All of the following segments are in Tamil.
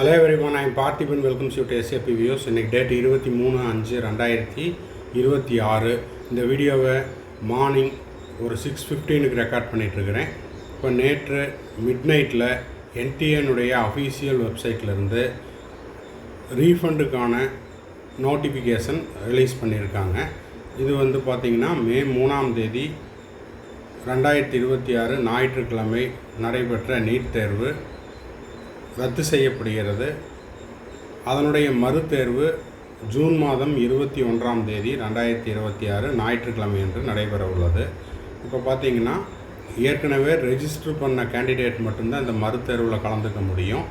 Hello everyone, I am Parthiban. Welcomes you to SAP Views. இன்னைக்கு டேட் 23/5/2026. இந்த வீடியோவை மார்னிங் ஒரு 6:15க்கு ரெக்கார்ட் பண்ணிகிட்ருக்கிறேன். இப்போ நேற்று மிட் நைட்டில் என்டிஏனுடைய அஃபீஷியல் வெப்சைட்லேருந்து ரீஃபண்டுக்கான நோட்டிஃபிகேஷன் ரிலீஸ் பண்ணியிருக்காங்க. இது வந்து பார்த்திங்கன்னா மே 3ஆம் தேதி 2026 ஞாயிற்றுக்கிழமை நடைபெற்ற நீட் தேர்வு ரத்து செய்யப்படுகிறது. அதனுடைய மறுதேர்வு ஜூன் மாதம் 21ஆம் தேதி 2026 ஞாயிற்றுக்கிழமை என்று நடைபெற உள்ளது. இப்போ பார்த்திங்கன்னா ஏற்கனவே ரெஜிஸ்டர் பண்ண கேண்டிடேட் மட்டும்தான் இந்த மறுதேர்வில் கலந்துக்க முடியும்.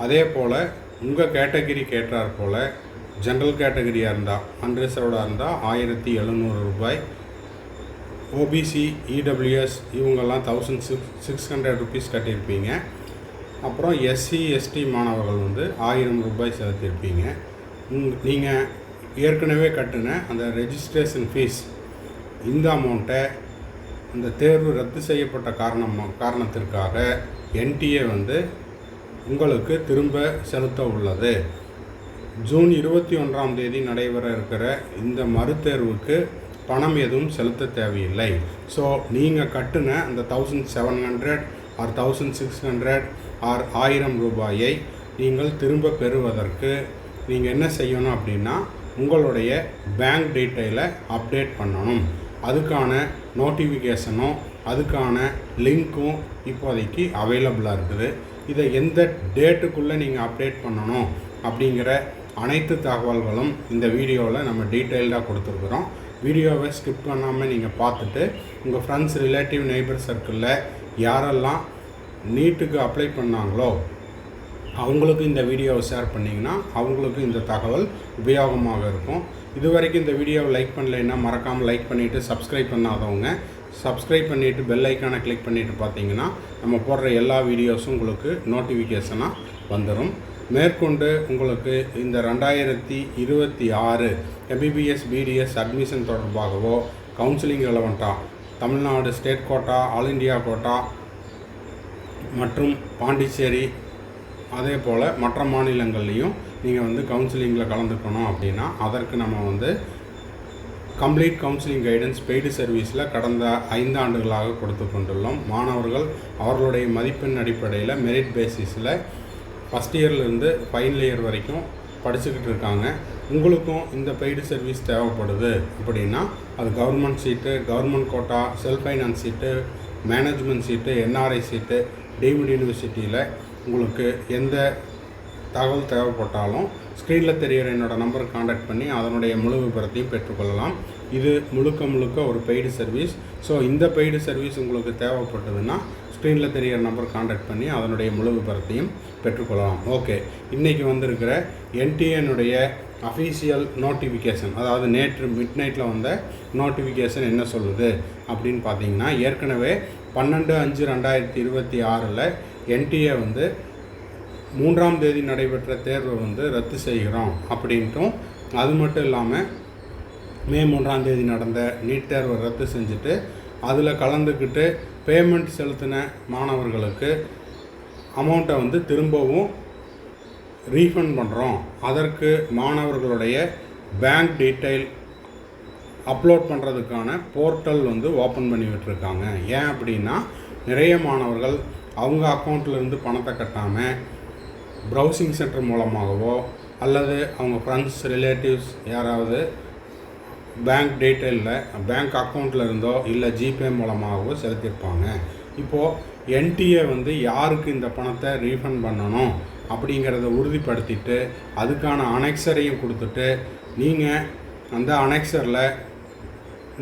அதே போல் உங்கள் கேட்டகிரி கேட்டார் போல் ஜென்ரல் கேட்டகிரியாக இருந்தால் அன்ரிசர்வ்டாக இருந்தால் 1700 ரூபாய், ஓபிசி இடபிள்யூஎஸ் இவங்கெல்லாம் 1600 ருபீஸ் கட்டியிருப்பீங்க. அப்புறம் எஸ்சி எஸ்டி மாணவர்கள் வந்து 1000 ரூபாய் செலுத்தியிருப்பீங்க. நீங்கள் ஏற்கனவே கட்டின அந்த ரெஜிஸ்ட்ரேஷன் ஃபீஸ் இந்த அமௌண்ட்டை அந்த தேர்வு ரத்து செய்யப்பட்ட காரணத்திற்காக என்டிஏ வந்து உங்களுக்கு திரும்ப செலுத்த உள்ளது. ஜூன் 21ஆம் தேதி நடைபெற இருக்கிற இந்த மறுதேர்வுக்கு பணம் எதுவும் செலுத்த தேவையில்லை. ஸோ நீங்கள் கட்டின அந்த 1700 ஆர் 1600 ஆர் 1000 ரூபாயை நீங்கள் திரும்ப பெறுவதற்கு நீங்கள் என்ன செய்யணும் அப்படின்னா உங்களுடைய பேங்க் டீட்டெயிலை அப்டேட் பண்ணணும். அதுக்கான நோட்டிஃபிகேஷனும் அதுக்கான லிங்க்கும் இப்போதைக்கு அவைலபிளாக இருக்குது. இதை எந்த டேட்டுக்குள்ளே நீங்கள் அப்டேட் பண்ணணும் அப்படிங்கிற அனைத்து தகவல்களும் இந்த வீடியோவில் நம்ம டீட்டெயில்டாக கொடுத்துருக்குறோம். வீடியோவை ஸ்கிப் பண்ணாமல் நீங்கள் பார்த்துட்டு உங்கள் ஃப்ரெண்ட்ஸ், ரிலேட்டிவ், நெய்பர் சர்க்கிளில் யாரெல்லாம் நீட்டுக்கு அப்ளை பண்ணாங்களோ அவங்களுக்கு இந்த வீடியோவை ஷேர் பண்ணிங்கன்னா அவங்களுக்கு இந்த தகவல் உபயோகமாக இருக்கும். இது வரைக்கும் இந்த வீடியோவை லைக் பண்ணலைன்னா மறக்காமல் லைக் பண்ணிவிட்டு சப்ஸ்கிரைப் பண்ணாதவங்க சப்ஸ்கிரைப் பண்ணிவிட்டு பெல் ஐக்கானை கிளிக் பண்ணிவிட்டு பார்த்தீங்கன்னா நம்ம போடுற எல்லா வீடியோஸும் உங்களுக்கு நோட்டிஃபிகேஷனாக வந்துடும். மேற்கொண்டு உங்களுக்கு இந்த 2026 எம்பிபிஎஸ் பிடிஎஸ் அட்மிஷன் தொடர்பாகவோ கவுன்சிலிங் ரெலவெண்ட்டாக Tamil Nadu state quota, all India quota மற்றும் பாண்டிச்சேரி அதே போல் மற்ற மாநிலங்கள்லேயும் நீங்கள் வந்து கவுன்சிலிங்கில் கலந்துக்கணும் அப்படின்னா அதற்கு நம்ம வந்து கம்ப்ளீட் கவுன்சிலிங் கைடன்ஸ் பெய்டு சர்வீஸில் கடந்த 5 ஆண்டுகளாக கொடுத்து கொண்டுள்ளோம். மாணவர்கள் அவர்களுடைய மதிப்பெண் அடிப்படையில் மெரிட் பேசிஸில் ஃபஸ்ட் இயர்லேருந்து ஃபைனல் இயர் வரைக்கும் படிச்சுக்கிட்டு இருக்காங்க. உங்களுக்கும் இந்த பெய்டு சர்வீஸ் தேவைப்படுது அப்படின்னா அது government seat, government quota, self finance seat, management seat, NRI seat, deemed யூனிவர்சிட்டியில் உங்களுக்கு எந்த தகவல் தேவைப்பட்டாலும் ஸ்க்ரீனில் தெரிகிற என்னோடய நம்பருக்கு காண்டாக்ட் பண்ணி அதனுடைய முழு விபரத்தையும் பெற்றுக்கொள்ளலாம். இது முழுக்க ஒரு பெய்டு சர்வீஸ். ஸோ இந்த பெய்டு சர்வீஸ் உங்களுக்கு தேவைப்பட்டதுன்னா ஸ்க்ரீனில் தெரிகிற நம்பருக்கு காண்டாக்ட் பண்ணி அதனுடைய முழு விபரத்தையும் பெற்றுக்கொள்ளலாம். ஓகே, இன்றைக்கி வந்திருக்கிற என்டிஏனுடைய அஃபீஷியல் நோட்டிஃபிகேஷன், அதாவது நேற்று மிட் நைட்டில் வந்த நோட்டிஃபிகேஷன் என்ன சொல்லுது அப்படின்னு பார்த்தீங்கன்னா ஏற்கனவே 12/5/2026 என்டிஏ வந்து 3ஆம் தேதி நடைபெற்ற தேர்வை வந்து ரத்து செய்கிறோம் அப்படின்ட்டும், அது மட்டும் இல்லாமல் மே 3ஆம் தேதி நடந்த நீட் தேர்வை ரத்து செஞ்சுட்டு அதில் கலந்துக்கிட்டு பேமெண்ட் செலுத்தின மாணவர்களுக்கு அமௌண்ட்டை வந்து திரும்பவும் ரீஃபண்ட் பண்ணுறோம். அதற்கு மாணவர்களுடைய பேங்க் டீட்டெயில் அப்லோட் பண்ணுறதுக்கான போர்ட்டல் வந்து ஓப்பன் பண்ணி விட்டுருக்காங்க. ஏன் அப்படின்னா நிறைய மாணவர்கள் அவங்க அக்கௌண்ட்லேருந்து பணத்தை கட்டாமல் ப்ரௌசிங் சென்டர் மூலமாகவோ அல்லது அவங்க ஃப்ரெண்ட்ஸ், ரிலேட்டிவ்ஸ் யாராவது பேங்க் டீட்டெயிலில் பேங்க் அக்கௌண்ட்டில் இருந்தோ இல்லை ஜிபே மூலமாகவோ செலுத்தியிருப்பாங்க. இப்போது என்டிஏ வந்து யாருக்கு இந்த பணத்தை ரீஃபண்ட் பண்ணணும் அப்படிங்கிறத உறுதிப்படுத்திட்டு அதுக்கான அனெக்சரையும் கொடுத்துட்டு நீங்கள் அந்த அனெக்சரில்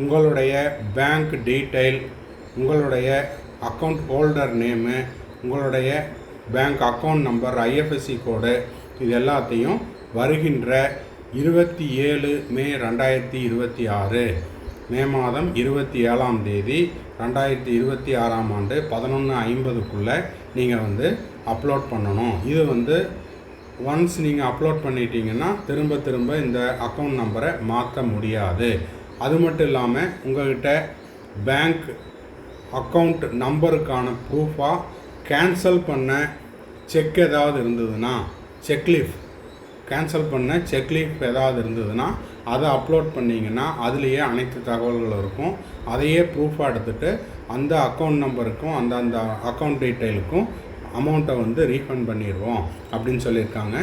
உங்களுடைய பேங்க் டீட்டெயில், உங்களுடைய அக்கௌண்ட் ஹோல்டர் நேமு, உங்களுடைய பேங்க் அக்கௌண்ட் நம்பர், ஐஎஃப்எஸ்சி கோடு இது எல்லாத்தையும் வருகின்ற 27 மே 2026 மே மாதம் 27ஆம் தேதி 2026ஆம் ஆண்டு 11:50க்குள்ளே நீங்கள் வந்து அப்லோட் பண்ணணும். இது வந்து ஒன்ஸ் நீங்கள் அப்லோட் பண்ணிட்டீங்கன்னா திரும்ப இந்த அக்கௌண்ட் நம்பரை மாற்ற முடியாது. அது மட்டும் இல்லாமல் உங்கள்கிட்ட பேங்க் அக்கௌண்ட் நம்பருக்கான ப்ரூஃபாக கேன்சல் பண்ண செக் ஏதாவது இருந்ததுன்னா செக்லீஃப் கேன்சல் பண்ண செக்லீஃப் ஏதாவது இருந்ததுன்னா அதை அப்லோட் பண்ணிங்கன்னா அதுலேயே அனைத்து தகவல்களும் இருக்கும். அதையே ப்ரூஃபாக எடுத்துகிட்டு அந்த அக்கௌண்ட் நம்பருக்கும் அந்த அக்கௌண்ட் டீட்டெயிலுக்கும் அமௌண்ட்டை வந்து ரீஃபண்ட் பண்ணிடுவோம் அப்படின்னு சொல்லியிருக்காங்க.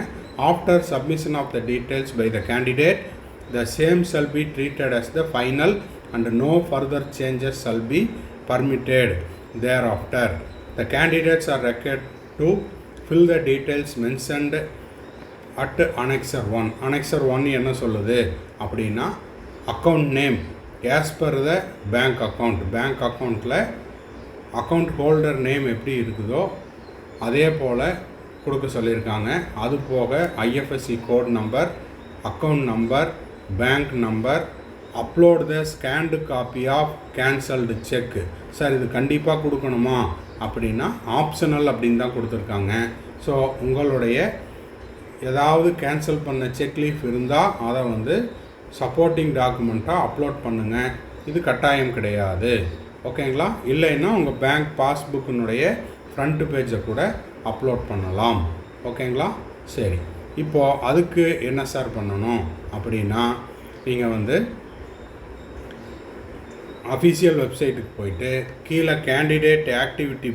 After submission of the details by the candidate the same shall be treated as the final and no further changes shall be permitted thereafter. The candidates are required to fill the details mentioned at Annexure 1. Annexure 1 என்ன சொல்லுது அப்படின்னா account name as per the bank account. Bank அக்கௌண்ட்டில் அக்கௌண்ட் ஹோல்டர் நேம் எப்படி இருக்குதோ அதே போல் கொடுக்க சொல்லியிருக்காங்க. அது போக IFSC code number, account number, bank number, upload the scanned copy of cancelled cheque. Sir இது கண்டிப்பாக கொடுக்கணுமா அப்படின்னா ஆப்ஷனல் அப்படின்னு தான் கொடுத்துருக்காங்க. ஸோ உங்களுடைய ஏதாவது கேன்சல் பண்ண செக் லீஃப் இருந்தால் அதை வந்து சப்போர்ட்டிங் டாக்குமெண்ட்டாக அப்லோட் பண்ணுங்கள். இது கட்டாயம் கிடையாது. ஓகேங்களா? இல்லைன்னா உங்கள் பேங்க் பாஸ்புக்கினுடைய ஃப்ரண்ட் பேஜை கூட அப்லோட் பண்ணலாம். ஓகேங்களா? சரி, இப்போது அதுக்கு என்ன சார் பண்ணணும் அப்படின்னா நீங்கள் வந்து அஃபிஷியல் வெப்சைட்டுக்கு போயிட்டு கீழே கேண்டிடேட் ஆக்டிவிட்டி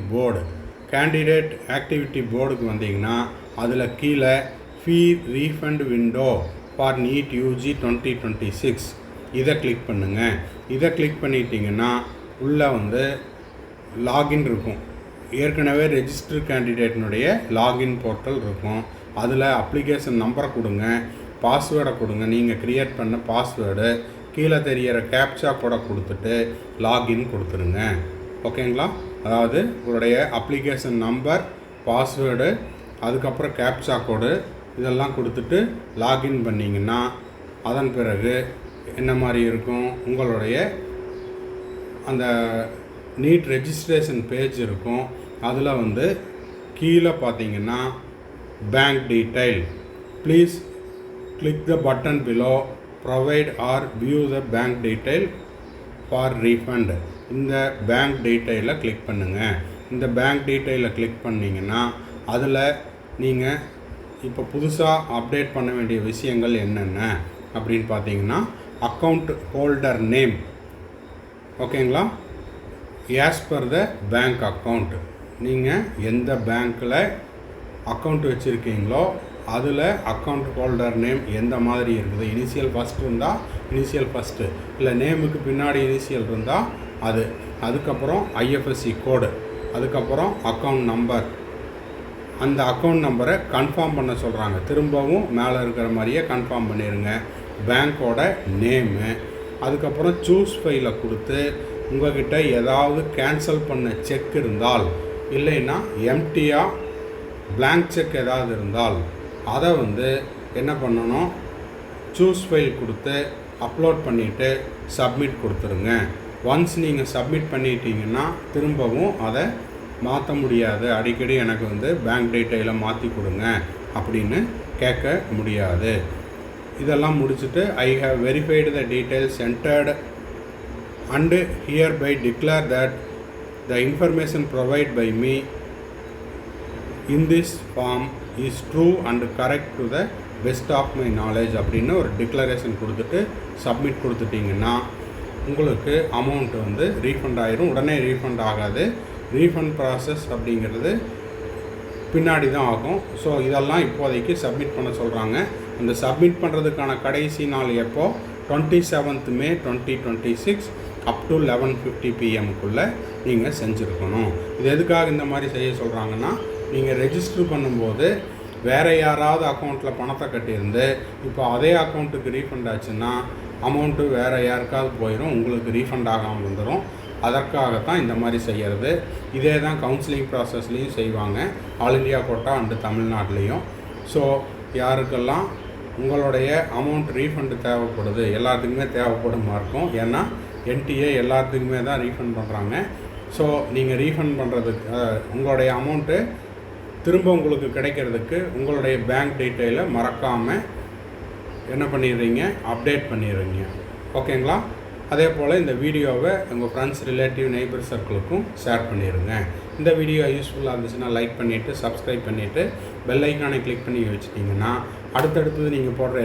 போர்டுக்கு வந்தீங்கன்னா அதில் கீழே fee refund window for NEET UG 2026 இதை கிளிக் பண்ணுங்கள். இதை கிளிக் பண்ணிட்டீங்கன்னா உள்ளே வந்து லாகின் இருக்கும். ஏற்கனவே ரெஜிஸ்டர் கேண்டிடேட்னுடைய லாகின் போர்ட்டல் இருக்கும். அதில் அப்ளிகேஷன் நம்பரை கொடுங்க, பாஸ்வேர்டை கொடுங்க, நீங்கள் க்ரியேட் பண்ண பாஸ்வேர்டு, கீழே தெரிகிற கேப்சா கோடை கொடுத்துட்டு லாகின் கொடுத்துருங்க. ஓகேங்களா? அதாவது உங்களுடைய அப்ளிகேஷன் நம்பர், பாஸ்வேர்டு, அதுக்கப்புறம் கேப்சா கோடு இதெல்லாம் கொடுத்துட்டு லாகின் பண்ணிங்கன்னா அதன் பிறகு என்ன மாதிரி இருக்கும், உங்களுடைய அந்த நீட் ரெஜிஸ்ட்ரேஷன் பேஜ் இருக்கும். அதில் வந்து கீழே பார்த்தீங்கன்னா bank detail, please click the button below provide R view the bank detail for refund. இந்த பேங்க் டீட்டெயிலை கிளிக் பண்ணுங்கள். இந்த பேங்க் டீட்டெயிலை கிளிக் பண்ணிங்கன்னா அதில் நீங்கள் இப்போ புதுசாக அப்டேட் பண்ண வேண்டிய விஷயங்கள் என்னென்ன அப்படின்னு பார்த்தீங்கன்னா அக்கௌண்ட் ஹோல்டர் நேம். ஓகேங்களா? As per the bank account, நீங்கள் எந்த பேங்க்கில் அக்கௌண்ட் வச்சுருக்கீங்களோ அதில் அக்கௌண்ட் ஹோல்டர் நேம் எந்த மாதிரி இருக்குது. இனிஷியல் ஃபஸ்ட் இருந்தால் இனிஷியல் ஃபஸ்ட்டு, இல்லை நேமுக்கு பின்னாடி இனிஷியல் இருந்தால் அது, அதுக்கப்புறம் ஐஎஃப்எஸ்சி கோடு, அதுக்கப்புறம் அக்கௌண்ட் நம்பர். அந்த அக்கௌண்ட் நம்பரை கன்ஃபார்ம் பண்ண சொல்கிறாங்க. திரும்பவும் மேலே இருக்கிற மாதிரியே கன்ஃபார்ம் பண்ணிடுங்க. பேங்க்கோட நேமு, அதுக்கப்புறம் சூஸ் ஃபைலை கொடுத்து உங்கள்கிட்ட ஏதாவது கேன்சல் பண்ண செக் இருந்தால், இல்லைன்னா எம்டியாக பிளாங்க் செக் ஏதாவது இருந்தால் அதை வந்து என்ன பண்ணணும், சூஸ் ஃபைல் கொடுத்து அப்லோட் பண்ணிவிட்டு சப்மிட் கொடுத்துருங்க. ஒன்ஸ் நீங்கள் சப்மிட் பண்ணிட்டீங்கன்னா திரும்பவும் அதை மாற்ற முடியாது. அடிக்கடி எனக்கு வந்து பேங்க் டீட்டெயிலை மாற்றி கொடுங்க அப்படின்னு கேட்க முடியாது. இதெல்லாம் முடிச்சுட்டு I have verified the details entered and hereby declare that the information provided by me in this form is true and correct to the best of my knowledge அப்படின்னு ஒரு டிக்ளரேஷன் கொடுத்துட்டு சப்மிட் கொடுத்துட்டிங்கன்னா உங்களுக்கு அமௌண்ட் வந்து ரீஃபண்ட் ஆயிரும். உடனே ரீஃபண்ட் ஆகாது. ரீஃபண்ட் ப்ராசஸ் அப்படிங்கிறது பின்னாடி தான் ஆகும். ஸோ இதெல்லாம் இப்போதைக்கு சப்மிட் பண்ண சொல்கிறாங்க. அந்த சப்மிட் பண்ணுறதுக்கான கடைசி நாள் எப்போ, 27th May 2026 up to 11:50 PM நீங்கள் செஞ்சுருக்கணும். இது எதுக்காக இந்த மாதிரி செய்ய சொல்கிறாங்கன்னா, நீங்கள் ரெஜிஸ்டர் பண்ணும்போது வேறு யாராவது அக்கௌண்ட்டில் பணத்தை கட்டியிருந்து இப்போ அதே அக்கௌண்ட்டுக்கு ரீஃபண்ட் ஆச்சுன்னா அமௌண்ட்டு வேறு யாருக்காவது போயிடும், உங்களுக்கு ரீஃபண்ட் ஆகாமல் வந்துடும். அதற்காகத்தான் இந்த மாதிரி செய்கிறது. இதே தான் கவுன்சிலிங் ப்ராசஸ்லேயும் செய்வாங்க, ஆல் இண்டியா கோட்டா அண்டு தமிழ்நாட்டிலையும். ஸோ யாருக்கெல்லாம் உங்களுடைய அமௌண்ட் ரீஃபண்டு தேவைப்படுது, எல்லாத்துக்குமே தேவைப்படுமா இருக்கும். ஏன்னா என்டிஏ எல்லாத்துக்குமே தான் ரீஃபண்ட் பண்ணுறாங்க. ஸோ நீங்கள் ரீஃபண்ட் பண்ணுறதுக்கு உங்களுடைய அமௌண்ட்டு திரும்ப உங்களுக்கு கிடைக்கிறதுக்கு உங்களுடைய பேங்க் டீட்டெயிலை மறக்காமல் என்ன பண்ணிடுறீங்க, அப்டேட் பண்ணிடுறீங்க. ஓகேங்களா? அதே போல் இந்த வீடியோவை உங்கள் ஃப்ரெண்ட்ஸ், ரிலேட்டிவ், நெய்பர் சர்க்கிளுக்கும் ஷேர் பண்ணிடுங்க. இந்த வீடியோ யூஸ்ஃபுல்லாக இருந்துச்சுன்னா லைக் பண்ணிவிட்டு சப்ஸ்கிரைப் பண்ணிவிட்டு பெல் ஐக்கானை கிளிக் பண்ணி வச்சுட்டிங்கன்னா அடுத்தடுத்தது நீங்கள் போடுற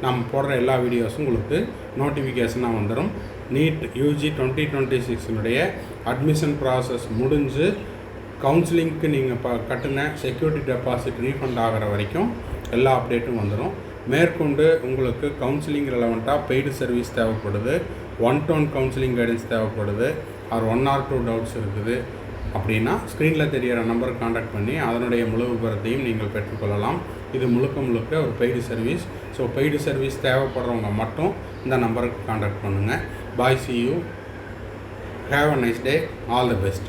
நம்ம போடுற எல்லா வீடியோஸும் உங்களுக்கு நோட்டிஃபிகேஷனாக வந்துடும். நீட் யூஜி 2026 அட்மிஷன் ப்ராசஸ் முடிஞ்சு கவுன்சிலிங்க்கு நீங்கள் கட்டின செக்யூரிட்டி டெபாசிட் ரீஃபண்ட் ஆகிற வரைக்கும் எல்லா அப்டேட்டும் வந்துடும். மேற்கொண்டு உங்களுக்கு கவுன்சிலிங் ரெலவெண்ட்டாக பெய்டு சர்வீஸ் தேவைப்படுது, 1-to-1 கவுன்சிலிங் கைடன்ஸ் தேவைப்படுது, ஆர் 1 or 2 டவுட்ஸ் இருக்குது அப்படின்னா ஸ்க்ரீனில் தெரிகிற நம்பருக்கு காண்டாக்ட் பண்ணி அதனுடைய முழு விவரத்தையும் நீங்கள் பெற்றுக்கொள்ளலாம். இது முழுக்க ஒரு paid service. So paid service தேவைப்படுறவங்க மட்டும் இந்த நம்பருக்கு காண்டாக்ட் பண்ணுங்கள். பாய், see you, have a nice day, all the best.